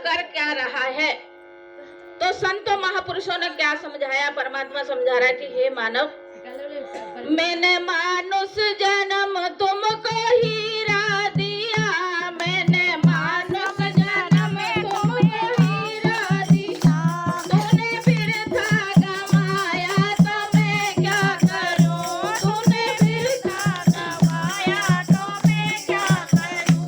कर क्या रहा है। तो संतों महापुरुषों ने क्या समझाया, परमात्मा समझा रहा है कि हे मानव, मैंने मानुष जन्म तुमको हीरा दिया, मैंने मानुष जन्म तुमको हीरा दिया, तूने बिरथा गवाया तो मैं क्या करूं, तूने बिरथा गवाया तो मैं क्या करूं।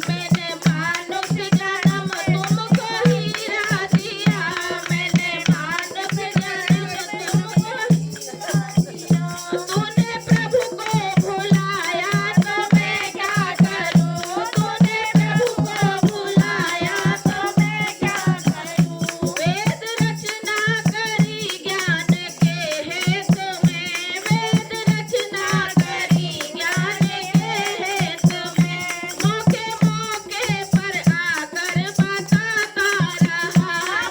मैंने मानुष जन्म तुमको हीरा दिया, मैंने मानुष जन्म तुमको हीरा दिया, तूने प्रभु को भुलाया तो मैं क्या करूं, तूने प्रभु को भुलाया तो मैं क्या करूं। वेद रचना करी ज्ञान के हेतु में, वेद रचना करी ज्ञान के हेतु में, मौके मौके पर आकर बताता रहा,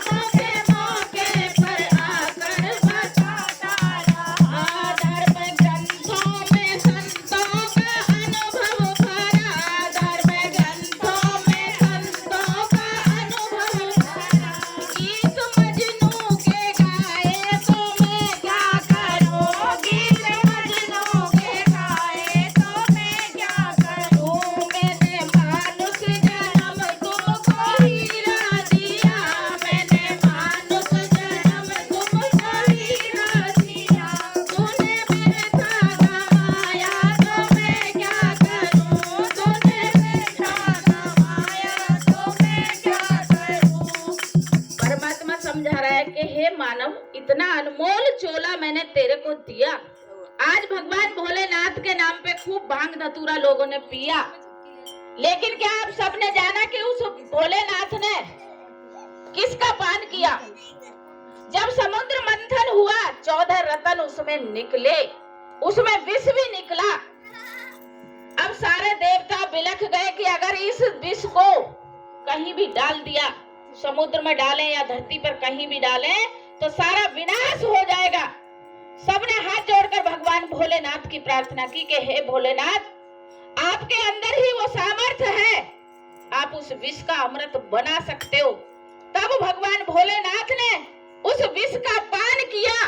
मौके मौके पर आकर बताता रहा। धर्म ग्रंथों में संतों का अनुभव भरा, धर्म ग्रंथों में संतों का अनुभव भरा, गीत मजनू के गाए तो मैं क्या करूं, गीत मजनू के गाए तो मैं क्या करूं। मैंने मानुष जन्म तुमको हीरा दिया, मैंने मानुष जन्म तुमको हीरा दिया, तूने बिरथा गवाया तो मैं क्या करूं, तूने बिरथा गवाया तो मैं क्या करूं। परमात्मा समझा रहा है कि हे मानव, इतना अनमोल चोला मैंने तेरे को दिया। आज भगवान भोलेनाथ के नाम पे खूब भांग धतूरा लोगों ने पिया, लेकिन क्या आप सबने जाना कि उस भोलेनाथ ने किसका पान किया। जब समुद्र मंथन हुआ, 14 रत्न उसमें निकले, उसमें विष भी निकला। अब सारे देवता बिलख गए कि अगर इस विष को कहीं भी डाल दिया, समुद्र में डालें या धरती पर कहीं भी डालें तो सारा विनाश हो जाएगा। सबने हाथ जोड़कर भगवान भोलेनाथ की प्रार्थना की कि हे भोलेनाथ, आपके अंदर ही वो सामर्थ्य है, आप उस विष का अमृत बना सकते हो। तब भगवान भोलेनाथ ने उस विष का पान किया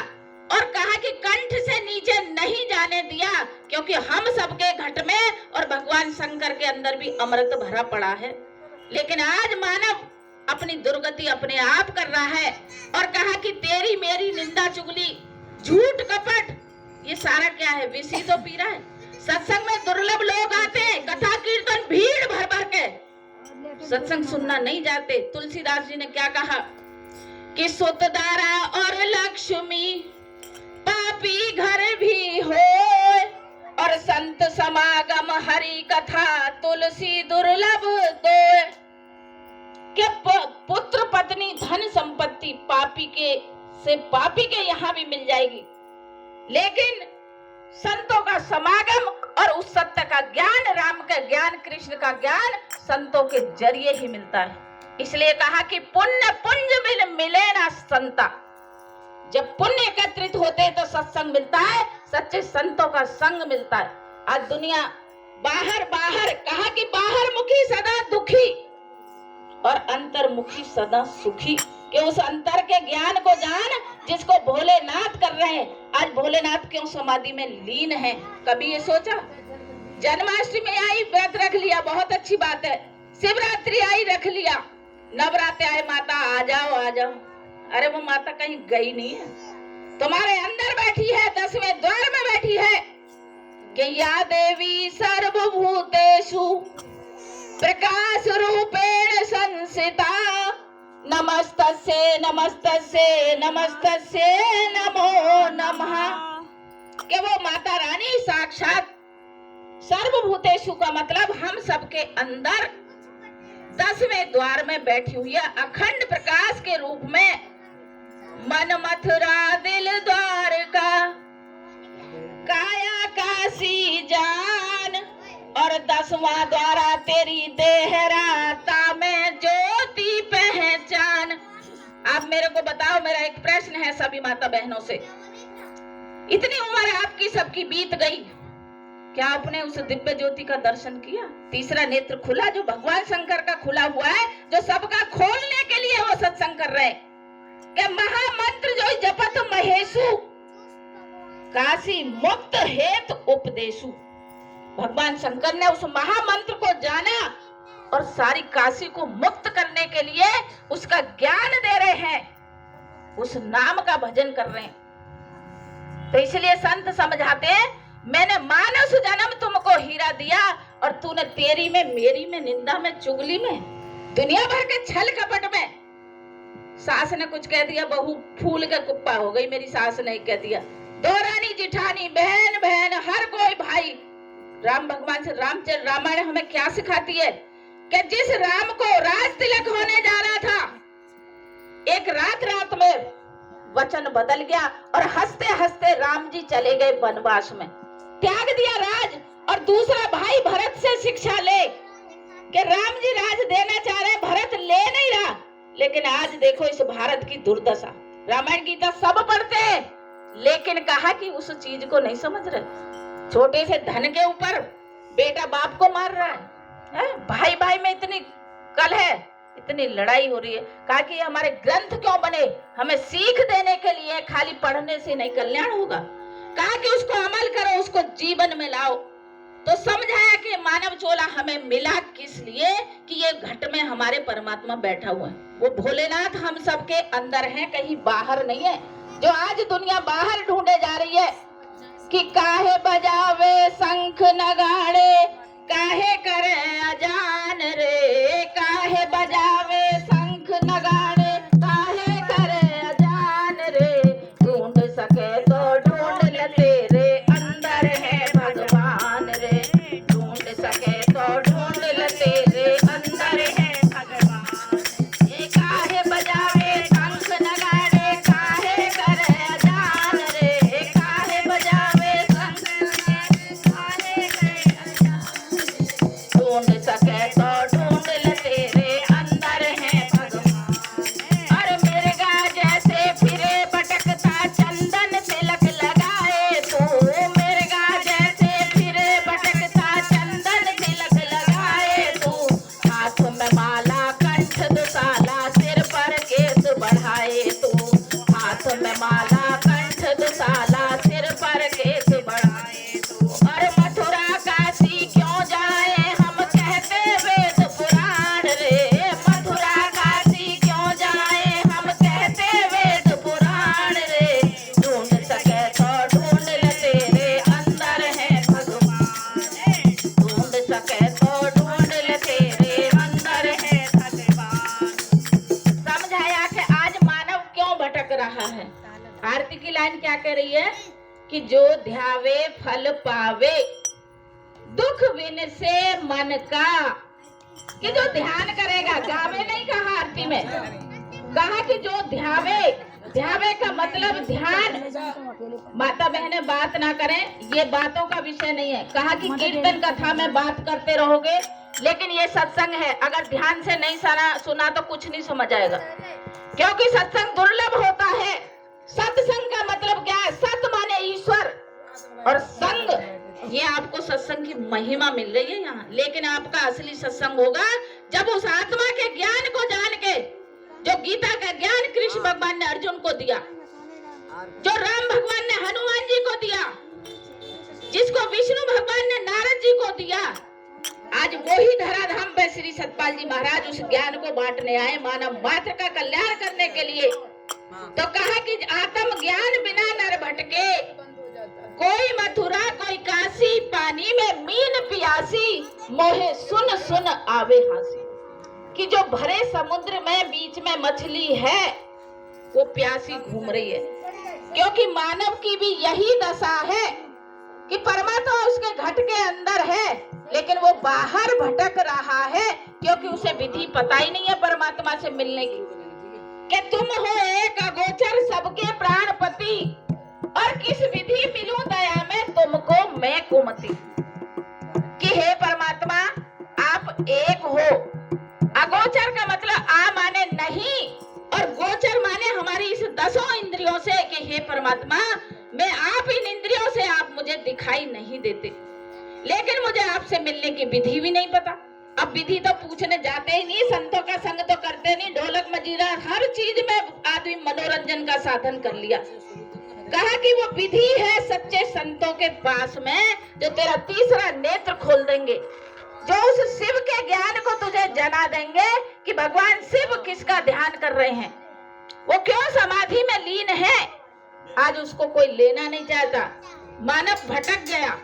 और कहा कि कंठ से नीचे नहीं जाने दिया, क्योंकि हम सबके घट में और भगवान शंकर के अंदर भी अमृत भरा पड़ा है। लेकिन आज मानव अपनी दुर्गति अपने आप कर रहा है और कहा कि तेरी मेरी निंदा चुगली झूठ कपट ये सारा क्या है, विष ही तो पी रहा है। सत्संग में दुर्लभ लोग आते हैं, कथा कीर्तन भीड़ भर भर के, सत्संग सुनना नहीं जाते। तुलसीदास जी ने क्या कहा कि सुतदारा और लक्ष्मी पापी घर भी हो, और संत समागम हरि कथा तुलसी दुर्लभ दो। कि पुत्र पत्नी धन संपत्ति पापी के यहाँ भी मिल जाएगी, लेकिन संतों का समागम और उस सत्य का ज्ञान, राम का ज्ञान, कृष्ण का ज्ञान संतों के जरिए ही मिलता है। इसलिए कहा कि पुण्य पुंज मिले ना संता। जब पुण्य एकत्रित होते तो सत्संग मिलता है, सच्चे संतों का संग मिलता है। आज दुनिया बाहर कहा कि बाहर मुखी सदा दुखी और अंतर्मुखी सदा सुखी। कि उस अंतर के ज्ञान को जान जिसको भोलेनाथ कर रहे हैं। आज भोलेनाथ क्यों समाधि में लीन है, कभी ये सोचा? जन्माष्टमी आई, व्रत रख लिया, बहुत अच्छी बात है। शिवरात्रि आई, रख लिया। नवरात्रि आए, माता आ जाओ आ जाओ। अरे वो माता कहीं गई नहीं है, तुम्हारे अंदर बैठी है, 10वें द्वार में बैठी है। कि या देवी सर्वभूतेषु प्रकाश रूपेण संस्थिता, नमस्तस्ये नमस्तस्ये नमस्तस्ये नमो नमः। कि वो माता रानी साक्षात सर्वभूतेषु का मतलब हम सबके अंदर 10वें द्वार में बैठी हुई है, अखंड प्रकाश के रूप में। मन मथुरा दिल द्वारका काया काशी जान, और 10वां द्वारा तेरी देहराता में ज्योति पहचान। आप मेरे को बताओ, मेरा एक प्रश्न है सभी माता बहनों से, इतनी उम्र आपकी सबकी बीत गई, क्या आपने उस दिव्य ज्योति का दर्शन किया? तीसरा नेत्र खुला जो भगवान शंकर का खुला हुआ है, जो सबका खोलने के कर रहे कि महामंत्र जो जपत महेशु काशी मुक्त हेतु उपदेशु। भगवान शंकर ने उस महामंत्र को जाना और सारी काशी को मुक्त करने के लिए उसका ज्ञान दे रहे हैं, उस नाम का भजन कर रहे हैं। तो इसलिए संत समझाते हैं, मैंने मानव जन्म तुमको हीरा दिया और तूने तेरी में, मेरी में, निंदा में, चुगली में, दुनिया भर के छल कपट में। सास ने कुछ कह दिया, बहू फूल के कुप्पा हो गई, मेरी सास ने कह दिया। दौरानी जिठानी, बहन बहन, हर कोई भाई। राम भगवान से रामचरित रामायण हमें क्या सिखाती है कि जिस राम को राज तिलक होने जा रहा था, एक रात में वचन बदल गया और हंसते हंसते राम जी चले गए वनवास में, त्याग दिया राज। और दूसरा भाई भरत से शिक्षा ले कि राम जी राज देना चाह रहे हैं, भरत ले नहीं रहा। लेकिन आज देखो इस भारत की दुर्दशा। रामायण गीता सब पढ़ते हैं, लेकिन कहा कि उस चीज को नहीं समझ रहे। छोटे से धन के ऊपर बेटा बाप को मार रहा है, भाई भाई में इतनी कल है, इतनी लड़ाई हो रही है। कहा कि हमारे ग्रंथ क्यों बने, हमें सीख देने के लिए, खाली पढ़ने से नहीं कल्याण होगा। कहा कि उसको अमल करो, उसको जीवन में लाओ। तो समझाया कि मानव चोला हमें मिला किस लिए कि ये घट में हमारे परमात्मा बैठा हुआ है। वो भोलेनाथ हम सबके अंदर है, कहीं बाहर नहीं है। जो आज दुनिया बाहर ढूंढे जा रही है कि काहे बजावे शंख नगाड़े, काहे करे अजान रे, काहे बजावे शंख नगाड़े, काहे करे अजान रे। ढूंढ सके तो ढूंढ ले, तेरे अंदर है भगवान रे। ढूंढ सके तो ढूंढ ले, तेरे अंदर है भगवान। ये काहे बजावे शंख नगाड़े, काहे करे अजान रे, काहे बजावे शंख नगाड़े, काहे करे अजान। ढूंढ सके तो ढूंढ ले, तेरे अंदर है भगवान। और मिर्गा जैसे फिरे भटकता, चंदन तिलक लगाए तो। मिर्गा जैसे फिरे भटकता, चंदन तिलक लगाए तो। हाथ में माला कंठ दुसाला, सिर पर केस बढ़ाए तो। हाथ में माला कंठ दुसाला, सिर पर केस बढ़ाए तो। और मथुरा काशी क्यों जाए, हम कहते वेद पुराण रे। मथुरा काशी क्यों जाए, हम कहते वेद पुराण रे। ढूंढ सके तो ढूंढ ले, तेरे अंदर है भगवान। ढूंढ सके तो ढूंढ ले, तेरे अंदर है भगवान। समझाया कि आज मानव क्यों भटक रहा है। आरती की लाइन क्या कह रही है कि जो ध्यावे फल पावे, दुख विन से मन का। कि जो ध्यान करेगा, गावे नहीं कहा आरती में, कहा कि जो ध्यावे, ध्यावे का मतलब ध्यान। माता बहने बात ना करें, ये बातों का विषय नहीं है। कहा कि कीर्तन कथा में बात करते रहोगे, लेकिन ये सत्संग है, अगर ध्यान से नहीं सुना तो कुछ नहीं समझ आएगा, क्योंकि सत्संग दुर्लभ होता है। सत्संग का मतलब क्या है? सत माने ईश्वर और संग, ये आपको सत्संग की महिमा मिल रही है यहाँ। लेकिन आपका असली सत्संग होगा जब उस आत्मा के ज्ञान को जान के, जो गीता का ज्ञान कृष्ण भगवान ने अर्जुन को दिया, जो राम भगवान ने हनुमान जी को दिया, जिसको विष्णु भगवान ने नारद जी को दिया, आज वही धराधाम पे श्री सतपाल जी महाराज उस ज्ञान को बांटने आए, मानव मात्र का कल्याण करने के लिए। तो कहा कि आत्म ज्ञान बिना नर भटके, कोई मथुरा कोई काशी, पानी में मीन पियासी, मोहे सुन सुन आवे हासी। कि जो भरे समुद्र में बीच में मछली है, वो प्यासी घूम रही है, क्योंकि मानव की भी यही दशा है कि परमात्मा उसके घट के अंदर है, लेकिन वो बाहर भटक रहा है, क्योंकि उसे विधि पता ही नहीं है परमात्मा से मिलने की। कि तुम हो एक अगोचर सबके प्राणपति, और किस विधि मिलूं दया में तुमको मैं कुमति। कि हे परमात्मा, आप एक हो। अगोचर का मतलब आ माने नहीं, और गोचर माने हमारी इस 10 इंद्रियों से। कि हे परमात्मा, मैं आप इन इंद्रियों से आप मुझे दिखाई नहीं देते, लेकिन मुझे आपसे मिलने की विधि भी नहीं पता। अब विधि तो पूछने जाते ही नहीं, संतों का संग तो करते नहीं, ढोलक में जलजीरा, हर चीज में आदमी मनोरंजन का साधन कर लिया। कहा कि वो विधि है सच्चे संतों के पास में जो तेरा तीसरा नेत्र खोल देंगे, जो उस शिव के ज्ञान को तुझे जना देंगे कि भगवान शिव किसका ध्यान कर रहे हैं, वो क्यों समाधि में लीन है। आज उसको कोई लेना नहीं चाहता, मानव भटक गया।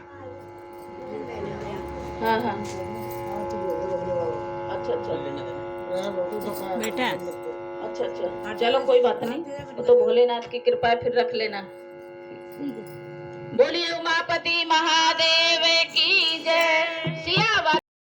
हाँ हाँ, अच्छा बेटा, अच्छा, चलो कोई बात नहीं, वो तो भोलेनाथ की कृपा है, फिर रख लेना। बोलिए उमापति महादेव की जय।